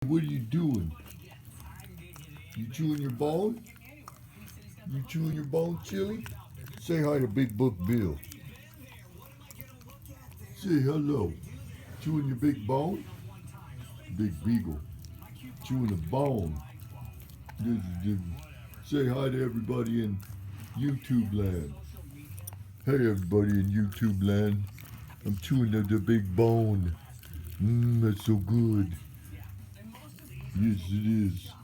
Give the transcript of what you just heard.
What are you doing? You chewing your bone? You chewing your bone, Chili? Say hi to Big Book Bill. Say hello. Chewing your big bone? Big Beagle. Chewing a bone. Say hi to everybody in YouTube land. Hey everybody in YouTube land. I'm chewing the big bone. That's so good. Yes, it is.